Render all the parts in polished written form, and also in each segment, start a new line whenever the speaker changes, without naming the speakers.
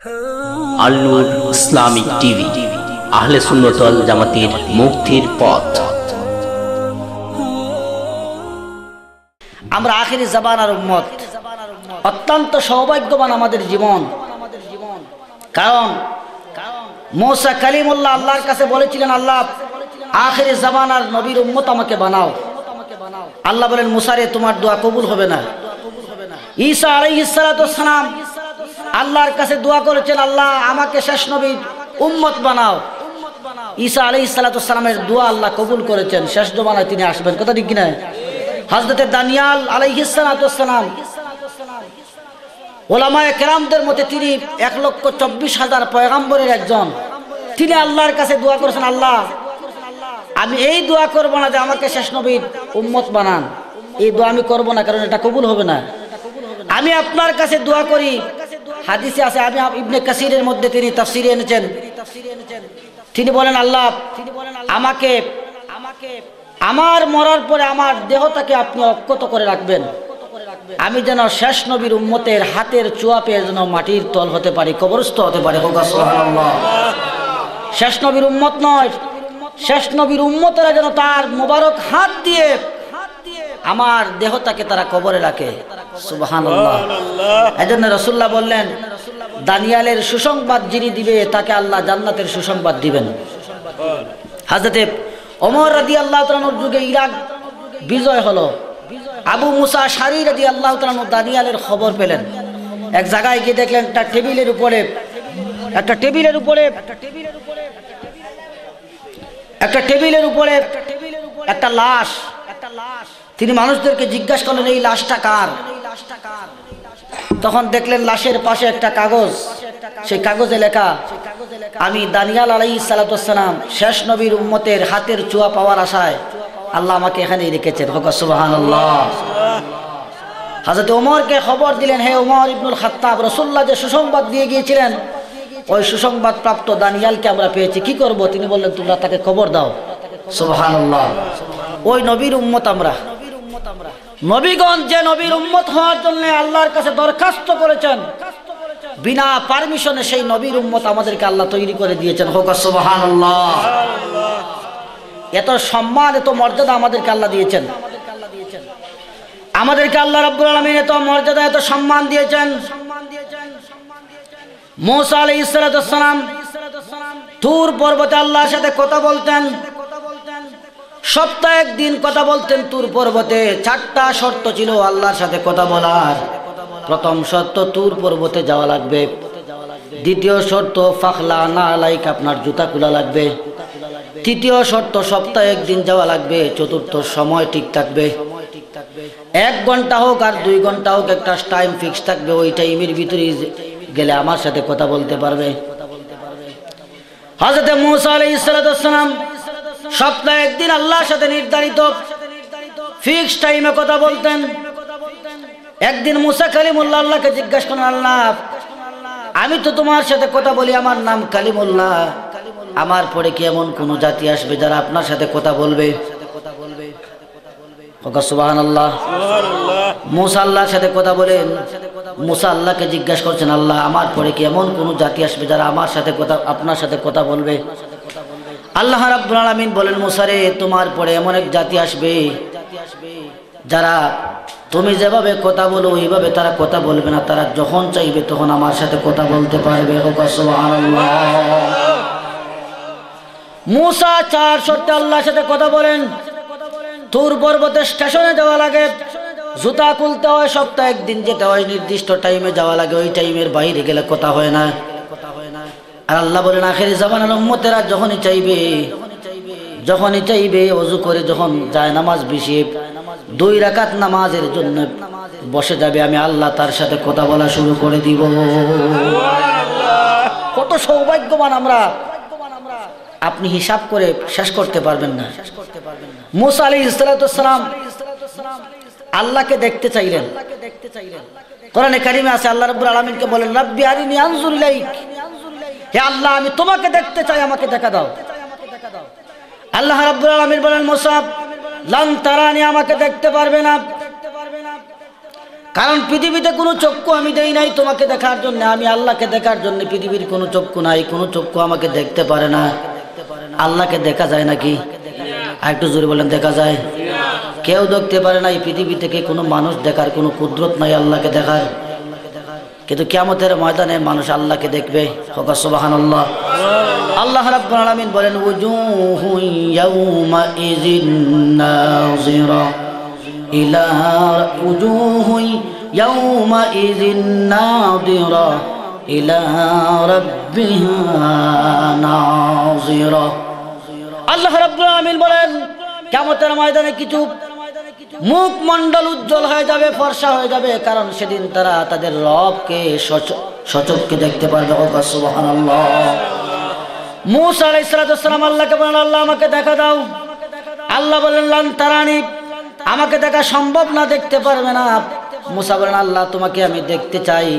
আল নূর Islamic TV, আহলে সুন্নাত ওয়াল জামাতের মুক্তির পথ।
আমরা আখিরি জামানার উম্মত, অত্যন্ত সৌভাগ্যবান আমাদের জীবন। কারণ মুসা কালিমুল্লাহ আল্লাহর কাছে বলেছিলেন, আল্লাহ আখিরি জামানার নবীর উম্মত আমাকে বানাও। আল্লাহ বলেন, মুসা রে, তোমার দোয়া কবুল হবে না। ঈসা আলাইহিস সালাতু ওয়াস সালাম আল্লাহর কাছে দোয়া করেছেন, আল্লাহ আমাকে শেষ নবীর উম্মত বানাও। ঈসা আলাইহিস সালাতু ওয়াস সালামের দোয়া আল্লাহ কবুল করেছেন, শেষ জমানায় তিনি আসবেন। কথা ঠিক কিনা? হযরতে দানিয়াল আলাইহিস সালাতু ওয়াস সালাম ওলামায়ে কেরামদের মতে তিনি 1,24,000 পয়গম্বরের একজন। তিনি আল্লাহর কাছে দোয়া করেছেন, আল্লাহ আমি এই দোয়া করব না যে আমাকে শেষ নবীর উম্মত বানান। এই দোয়া আমি করব না, কারণ এটা কবুল হবে না। আমি আপনার কাছে দোয়া করি। হাদিসে আছে, আমি ইবনে কাসিরের মধ্যে তিনি তাফসিরে এনেছেন, তিনি বলেন, আল্লাহ আমাকে আমার মরার পরে আমার দেহটাকে আপনি অক্ষত করে রাখবেন, আমি যেন শেষ নবীর উম্মতের হাতের চুয়া পেয়ে যেন মাটির তল হতে পারি, কবরস্থ হতে পারি। সুবহানাল্লাহ। শেষ নবীর উম্মত নয়, শেষ নবীর উম্মতেরা যেন তার মোবারক হাত দিয়ে আমার দেহটাকে তারা কবরে রাখে। সুবহানাল্লাহ। এজন্য রাসূলুল্লাহ বললেন, দানিয়ালের সুসংবাদ যিনি দিবে তাকে আল্লাহ জান্নাতের সুসংবাদ দিবেন। হযরতে ওমর রাদিয়াল্লাহু তাআলার যুগে ইরাক বিজয় হলো। আবু মুসা আশআরী রাদিয়াল্লাহু তাআলা দানিয়ালের খবর পেলেন। এক জায়গায় গিয়ে দেখলেন একটা টেবিলের উপরে একটা লাশ। তিনি মানুষদেরকে জিজ্ঞাসা করলেন, এই লাশটা কার? তখন দেখলেন লাশের পাশে একটা কাগজ, সেই কাগজে লেখা, আমি দানিয়াল আলাইহিস সালাতু ওয়াস সালাম শেষ নবীর উম্মতের হাতের চুয়া পাওয়ার আশায় আল্লাহ আমাকে এখানেই রেখেছেন। সুবহানাল্লাহ। হযরত ওমরকে খবর দিলেন, হে ওমর ইবনুল খাত্তাব, রাসূলুল্লাহ যে সুসংবাদ দিয়ে গিয়েছিলেন ওই সুসংবাদ প্রাপ্ত দানিয়ালকে আমরা পেয়েছি, কি করব? তিনি বললেন, তোমরা তাকে খবর দাও। সুবহানাল্লাহ। ওই নবীর উম্মত আমরা। নবীগণ যে নবীর উম্মত হওয়ার জন্য আল্লাহর কাছে দরখাস্ত করেছেন, বিনা পারমিশনে সেই নবীর উম্মত আমাদেরকে আল্লাহ তৈরি করে দিয়েছেন। সুবহানাল্লাহ। এত সম্মান, এত মর্যাদা আমাদেরকে আল্লাহ দিয়েছেন। আমাদেরকে আল্লাহ রাব্বুল আলামিন এত মর্যাদা, এত সম্মান দিয়েছেন। মুসা আলাইহিস সালাতু ওয়াস সালাম তুর পর্বতে আল্লাহর সাথে কথা বলতেন। সপ্তাহে একদিন কথা বলতেন তুর পর্বতে। 4টা শর্ত ছিল আল্লাহর সাথে কথা বলার। প্রথম শর্ত, তুর পর্বতে যাওয়া লাগবে। দ্বিতীয় শর্ত, ফাখলা না আলাইক, আপনার জুতা খোলা লাগবে। তৃতীয় শর্ত, সপ্তাহে একদিন যাওয়া লাগবে। চতুর্থ, সময় ঠিক থাকবে। 1 ঘন্টা হোক আর 2 ঘন্টা হোক, একটা টাইম ফিক্স থাকবে। ওই টাইমের ভিতরে গেলে আমার সাথে কথা বলতে পারবে। হযরত মুসা আলাইহিস সালাতু ওয়াস সালাম সপ্তাহে একদিন আল্লাহর সাথে নির্ধারিত ফিক্স টাইমে কথা বলতেন। একদিন মুসা কালিমুল্লাহ আল্লাহকে জিজ্ঞাসা করেন, আল্লাহ আমি তো তোমার সাথে কথা বলি, আমার নাম কালিমুল্লাহ, আমার পরে কি এমন কোন জাতি আসবে যারা আপনার সাথে কথা বলবে? সুবহানাল্লাহ। মুসা আল্লাহর সাথে কথা বলেন। মুসা আল্লাহকে জিজ্ঞাসা করছেন, আল্লাহ আমার পরে কি এমন কোন জাতি আসবে যারা আমার সাথে কথা, আপনার সাথে কথা বলবে? আল্লাহ রাব্বুল আলামিন বলেন, মুসা রে, তোমার পরে এমন এক জাতি আসবে যারা তুমি যেভাবে কথা বলো ওইভাবে তারা কথা বলবে না, তারা যখন চাইবে তখন আমার সাথে কথা বলতে পারবে। সুবহানাল্লাহ। মুসা 4 শর্তে আল্লাহর সাথে কথা বলেন। তুর পর্বতে স্টেশনে যাওয়া লাগে, জুতা খুলতে হয়, সপ্তাহে একদিন যেতে হয়, নির্দিষ্ট টাইমে যাওয়া লাগে। ওই টাইমের বাইরে গেলে কথা হয় না। আর আল্লাহ বলেন, আখিরি জামানার উম্মতেরা যখনই চাইবে ওযু করে যখন যায় নামাজ বিছিয়ে 2 রাকাত নামাজের জন্য বসে যাবে, আমি আল্লাহ তার সাথে কথা বলা শুরু করে দিব। কত সৌভাগ্যবান আমরা, আপনি হিসাব করে শেষ করতে পারবেন না। মুসা আলাইহিস সালাতু ওয়াস সালাম আল্লাহকে দেখতে চাইলেন। কোরআনে কারিমে আছে, আল্লাহ রাব্বুল আলামিনকে বলেন, রাব্বি আরিনি আনজুর ইলাইক, হে আল্লাহ আমি তোমাকে দেখতে চাই, আমাকে দেখা দাও। আল্লাহ রাব্বুল আলামিন বলেন, মুসা লান তারানি, আমাকে দেখতে পারবে না। কারণ পৃথিবীতে কোনো চক্ষু আমি দেই নাই তোমাকে দেখার জন্য, আমি আল্লাহকে দেখার জন্য। পৃথিবীর কোনো চক্ষু নাই, কোনো চক্ষু আমাকে দেখতে পারে না। আল্লাহকে দেখা যায় নাকি? আর একটু জোরে বলেন, দেখা যায়? কেউ দেখতে পারে না। এই পৃথিবী থেকে কোনো মানুষ দেখার কোনো কুদরত নাই আল্লাহকে দেখার। কিন্তু কিয়ামতের ময়দানে মানুষ আল্লাহকে দেখবে। সুবহানাল্লাহ। আল্লাহ রাব্বুল আলামিন বলেন, উজুহু ইয়াউমা ইযিন নাযিরা ইলা উজুহু ইয়াউমা ইযিন নাযিরা ইলা রাব্বিহা নাযিরা। আল্লাহ রাব্বুল আলামিন বলেন, কিয়ামতের ময়দানে কিছু মুখমণ্ডল উজ্জ্বল হয়ে যাবে, ফর্সা হয়ে যাবে, কারণ সেদিন তারা তাদের রবকে সচক্ষে দেখতে পারবে। সুবহানাল্লাহ। মূসা আলাইহিস সালাম আল্লাহকে বলেন, আল্লাহ আমাকে দেখা দাও। আল্লাহ বলেন, লান তারানি, আমাকে দেখা সম্ভব না, দেখতে পারবে না। মূসা বলেন, আল্লাহ তোমাকে আমি দেখতে চাই,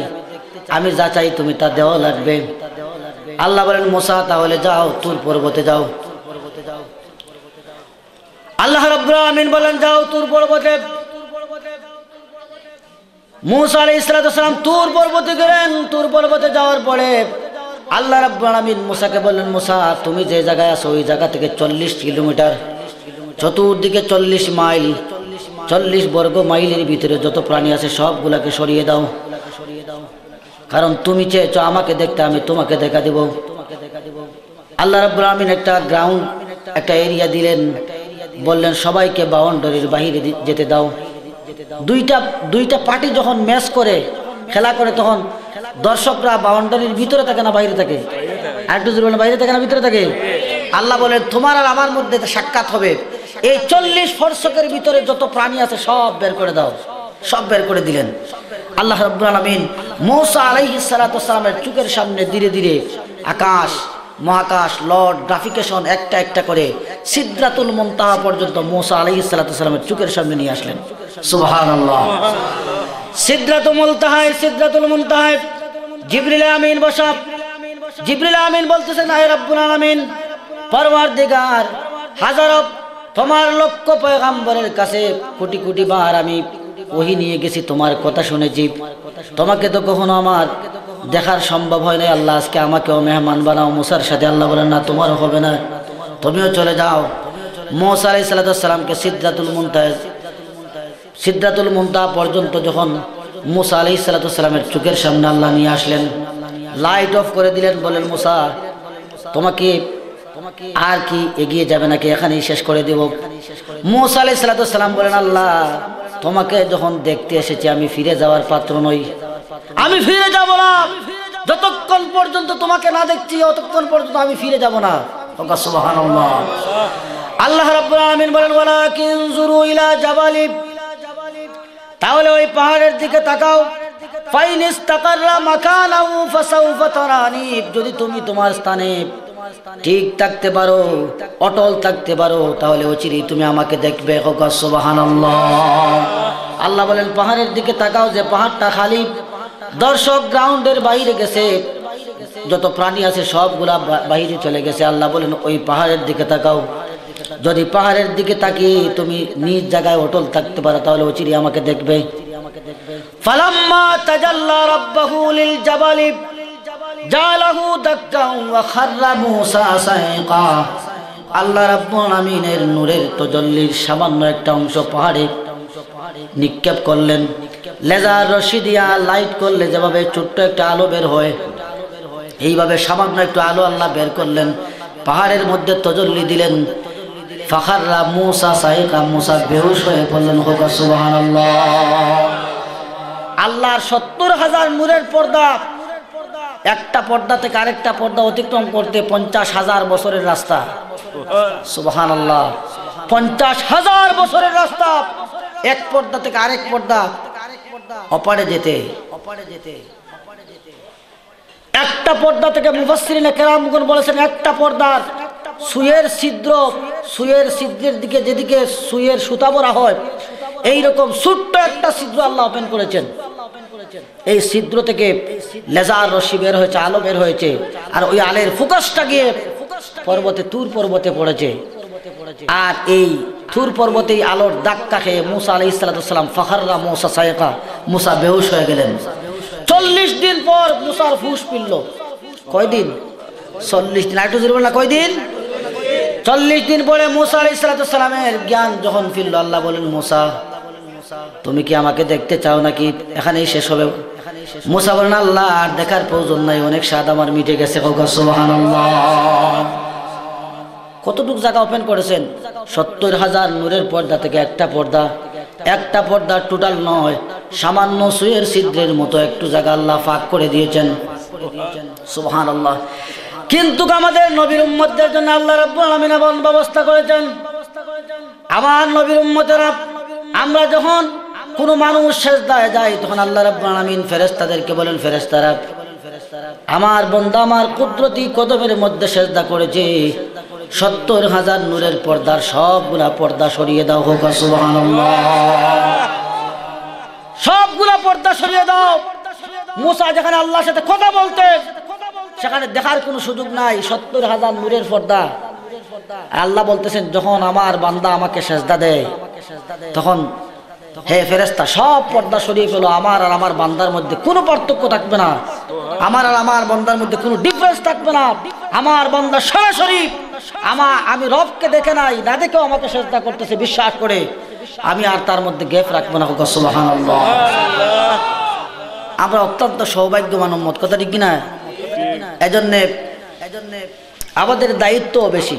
আমি যা চাই তুমি তা দেওয়া লাগবে। আল্লাহ বলেন, মূসা তাহলে যাও, তুর পর্বতে যাও। আল্লাহ রাব্বুল আলামিন বলেন, যাও তুর পর্বতে। মূসা আলাইহিস সালাম তুর পর্বতে গেলেন। তুর পর্বতে যাওয়ার পরে আল্লাহ রাব্বুল আলামিন মূসাকে বললেন, মূসা তুমি যে জায়গায় আছো ওই জায়গা থেকে 40 কিলোমিটার, চতুর্দিকে 40 মাইল, 40 বর্গ মাইলের ভিতরে যত প্রাণী আছে সবগুলাকে সরিয়ে দাও। কারণ তুমি চেয়েছো আমাকে দেখতে, আমি তোমাকে দেখা দেব। আল্লাহ রাব্বুল আলামিন একটা গ্রাউন্ড, একটা এরিয়া দিলেন, বললেন সবাইকে বাউন্ডারির বাহিরে যেতে দাও। দুইটা পার্টি যখন ম্যাচ করে, খেলা করে, তখন দর্শকরা বাউন্ডারির ভিতরে থাকে না বাইরে থাকে? একটু জোরে বলেন, বাইরে থাকে না ভিতরে থাকে? আল্লাহ বলেন, তোমার আর আমার মধ্যে সাক্ষাৎ হবে। এই 40 ফরসকের ভিতরে যত প্রাণী আছে সব বের করে দাও। সব বের করে দিলেন আল্লাহ রাব্বুল আলামিন। মূসা আলাইহিস সালামের চোখের সামনে ধীরে ধীরে আকাশ, মহাকাশ, লর্ড গ্রাফিকেশন একটা একটা করে সিদরাতুল মুনতাহা পর্যন্ত মূসা আলাইহিস সালামের চোখের সামনে নিয়ে আসলেন। সুবহানাল্লাহ। সিদরাতুল মুনতাহায় জিবরিল আমিন বসা। জিবরিল আমিন বলতেছেন, হে রাব্বুল আলামিন, পরওয়ারদিগার, হাজারো তোমার লক্ষ পয়গম্বরের কাছে কোটি কোটি বার আমি ওহী নিয়ে গেছি, তোমার কথা শুনেছি, তোমাকে তো কখনো আমার দেখার সম্ভব হয় না। আল্লাহ আজকে আমাকেও মেহমান বানাও মূসার সাথে। আল্লাহ বলেন, না তোমারও হবে না, তুমিও চলে যাও। মূসা আলাইহিস সালামকে সিদরাতুল মুনতাহা পর্যন্ত যখন মূসা আলাইহিস সালামের চোখের সামনে আল্লাহ নিয়ে আসলেন, লাইট অফ করে দিলেন, বলেন মূসা তোমাকে আর কি এগিয়ে যাবে নাকি, এখানেই শেষ করে দেব? মূসা আলাইহিস সালাম বলেন, আল্লাহ তোমাকে যখন দেখতে এসেছি আমি ফিরে যাওয়ার পাত্র নই, আমি ফিরে যাব না। যতক্ষণ পর্যন্ত তোমাকে না দেখছি ততক্ষণ পর্যন্ত আমি ফিরে যাব না। সুবহানাল্লাহ। আল্লাহ রাব্বুল আলামিন বলেন, ওয়ালাকিন যুরু ইলা জাবালি, তাহলে ওই পাহাড়ের দিকে তাকাও। ফাইন ইসতাকাররা মাকানাহু ফাসাউফা তারানি, যদি তুমি তোমার স্থানে ঠিক থাকতে পারো, অটল থাকতে পারো, তাহলে অচিরেই তুমি আমাকে দেখবে। সুবহানাল্লাহ। আল্লাহ বলেন, পাহাড়ের দিকে তাকাও, যে পাহাড়টা খালি, দর্শক গ্রাউন্ডের বাইরে গেছে, যত প্রাণী আছে সবগুলা বাইরে চলে গেছে। আল্লাহ বলেন, ওই পাহাড়ের দিকে তাকাও, যদি পাহাড়ের দিকে তাকিয়ে তুমি নিজ জায়গায় অটল থাকতে পারো তাহলে অচিরেই আমাকে দেখবে। ফালাম্মা তাজাল্লা রাব্বাহু লিল জাবালি জালাহু দাক্কান ওয়া খাররা মূসা সাইকা। আল্লাহ রাব্বুল আমিনের নূরের তাজাল্লির সামান্য একটা অংশ পাহাড়ে নিক্ষেপ করলেন। লেজার রশি দিয়া লাইট করলে যেভাবে ছোট্ট একটা আলো বের হয়, এইভাবে সামান্য একটু আলো আল্লাহ বের করলেন, পাহাড়ের মধ্যে তাজাল্লি দিলেন। ফাখাররা মূসা সাইকা, মূসা বেহুশ হয়ে পড়লেন। সুবহানাল্লাহ। আল্লাহর 70,000 নূরের পর্দা, একটা পর্দা থেকে আরেকটা পর্দা অতিক্রম করতে 50,000 বছরের রাস্তা। সুবহানাল্লাহ। 50,000 বছরের রাস্তা, এক পর্দা থেকে আরেক পর্দা অপারে যেতে। একটা পর্দা থেকে মুফাসসিরিনে কেরামগণ বলেছেন, একটা পর্দার সুইয়ের ছিদ্রের দিকে, যেদিকে সুইয়ের সুতা ভরা হয়, এইরকম ছোট্ট একটা ছিদ্র আল্লাহ ওপেন করেছেন। এই ছিদ্র থেকে লেজার রশ্মি বের হয়েছে, আলো বের হয়েছে, আর ওই আলের ফোকাসটা গিয়ে পর্বতে, তুর পর্বতে পড়েছে। আর এই তুর পর্বতেই আলোর ধাক্কা খেয়ে মুসা আলাইহিস সালাম ফাখাররা মুসা সায়কা, মুসা বেহুশ হয়ে গেলেন। 40 দিন পর মুসার হুঁশ ফিরল। কয়দিন? 40 দিন। আরেকটু জোরে বলুন না, কয়দিন? 40 দিন পরে মুসা আলাইহিস সালামের জ্ঞান যখন ফিরল, আল্লাহ বলেন, মুসা তুমি কি আমাকে দেখতে চাও নাকি এখানেই শেষ হবে? মুসা বলেন, আল্লাহ আর দেখার প্রয়োজন নাই, অনেক স্বাদ আমার মিটে গেছে। সুবহানাল্লাহ। কতটুকু জায়গা ওপেন করেছেন? 70,000 নূরের পর্দা থেকে একটা পর্দা টোটাল নয়, সামান্য সুয়ের ছিদ্রের মতো একটু জায়গা আল্লাহ ফাঁক করে দিয়েছেন। সুবহানাল্লাহ। কিন্তু আমাদের নবীর উম্মতদের জন্য আল্লাহ রাব্বুল আলামিন এমন ব্যবস্থা করেছেন, আমার নবীর উম্মতেরা আমরা যখন কোনো মানুষ সেজদায় যায় তখন আল্লাহ রাব্বুল আলামিন ফেরেশতাদেরকে বলেন, ফেরেশতারা আমার বান্দা আমার কুদরতি কদমের মধ্যে সেজদা করেছে, 70,000 নূরের পর্দার সবগুলা পর্দা সরিয়ে দাও। হোক সুবহানাল্লাহ। সবগুলা পর্দা সরিয়ে দাও। মুসা যেখানে আল্লাহর সাথে কথা বলতেন সেখানে দেখার কোনো সুযোগ নাই, 70,000 নূরের পর্দা। আল্লাহ বলতেছেন, যখন আমার বান্দা আমাকে সেজদা দেয় তখন হে ফেরেশতা সব পর্দা সরিয়ে ফেলো, আমার আর আমার বান্দার মধ্যে কোনো পার্থক্য থাকবে না, আমার আর আমার বান্দার মধ্যে কোনো ডিফারেন্স থাকবে না। আমার বান্দা সরাসরি আমি রবকে দেখে নাই, না দেখেও আমাকে সেজদা করতেছে বিশ্বাস করে, আমি আর তার মধ্যে গ্যাপ রাখবো না। সুবহানাল্লাহ। আমরা অত্যন্ত সৌভাগ্যবান উম্মত, কথা ঠিক কিনা? এজন্য আমাদের দায়িত্ব বেশি।